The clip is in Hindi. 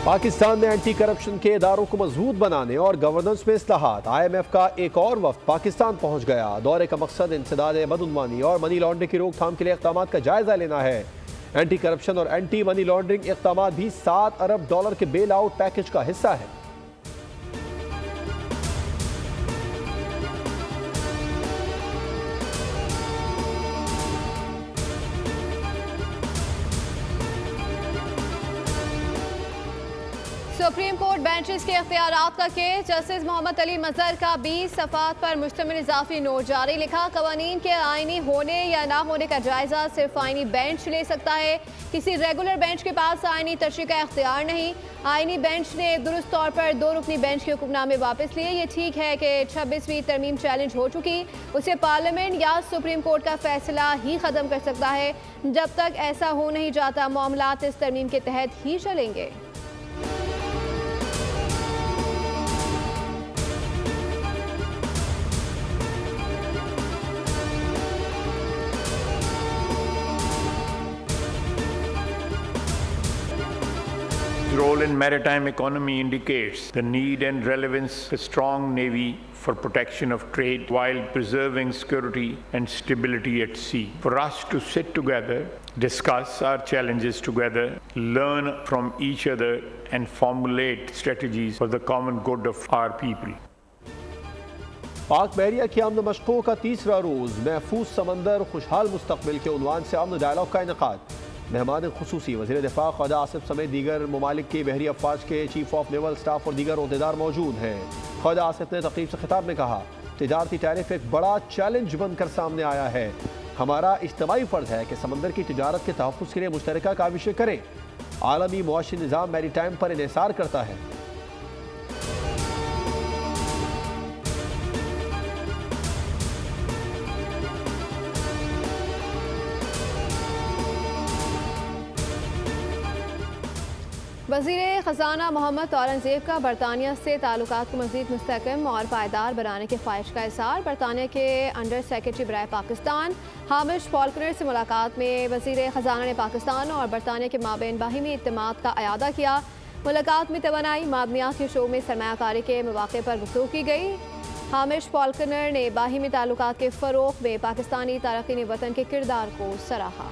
पाकिस्तान ने एंटी करप्शन के इदारों को मजबूत बनाने और गवर्नेंस में इस्लाहात। IMF का एक और वफ्द पाकिस्तान पहुंच गया। दौरे का मकसद इंसदाद बदउनवानी और मनी लॉन्ड्रिंग की रोकथाम के लिए इक़दामात का जायजा लेना है। एंटी करप्शन और एंटी मनी लॉन्ड्रिंग इक़दामात भी $7 अरब के बेल आउट पैकेज का हिस्सा है। सुप्रीम कोर्ट बेंचेस के इख्तियारात का केस। जस्टिस मोहम्मद अली मजहर का 20 सफ़ात पर मुश्तमिल इजाफी नोट जारी। लिखा, कवानीन के आईनी होने या ना होने का जायजा सिर्फ आईनी बेंच ले सकता है। किसी रेगुलर बेंच के पास आईनी तशरीह का इख्तियार नहीं। आईनी बेंच ने दुरुस्त तौर पर 2 रुकनी बेंच के हुक्मनामे वापस लिए। ये ठीक है कि 26वीं तरमीम चैलेंज हो चुकी, उसे पार्लियामेंट या सुप्रीम कोर्ट का फैसला ही ख़त्म कर सकता है। जब तक ऐसा हो नहीं जाता मामलात इस तरमीम के तहत ही चलेंगे। Role in maritime economy indicates the need and relevance of a strong navy for protection of trade while preserving security and stability at sea. For us to sit together, discuss our challenges together, learn from each other and formulate strategies for the common good of our people. पाक बहरिया की अमन मशकों का तीसरा रोज़। महफूज समंदर खुशहाल मुस्तकबिल के उन्वान से अमन डायलॉग का इनेकाद। मेहमान खुसूसी वज़ीर दिफा ख्वाजा आसिफ समेत दीगर ममालिक के बहरी अफवाज के चीफ ऑफ नेवल स्टाफ और दीगर ओहदेदार मौजूद हैं। ख्वाजा आसिफ ने तकरीब से खिताब में कहा, तिजारती टैरिफ एक बड़ा चैलेंज बनकर सामने आया है। हमारा इज्तिमाई फ़र्ज है कि समंदर की तिजारत के तहफ़्फ़ुज़ के लिए मुश्तरका काविशें करें। आलमी मुआशी निज़ाम मैरीटाइम पर इन्हिसार करता है। वज़ीर ख़ज़ाना मोहम्मद औरंगज़ेब का बरतानिया से ताल्लुकात को मज़ीद मुस्तहकम और पायदार बनाने की ख्वाहिश का इज़हार। बरतानिया के अंडर सेक्रेटरी बराए पाकिस्तान हामिश फॉल्कनर से मुलाकात में वज़ीर ख़ज़ाना ने पाकिस्तान और बरतानिया के माबैन बाहिमी इत्तेमाद का अयादा किया। मुलाकात में तवानाई मादनियात के शो में सरमायाकारी के मौक़े पर गुफ्तगू की गई। हामिश फॉल्कनर ने बाहिमी ताल्लुकात के फ़रोग़ में पाकिस्तानी तारक़ीन वतन के किरदार को सराहा।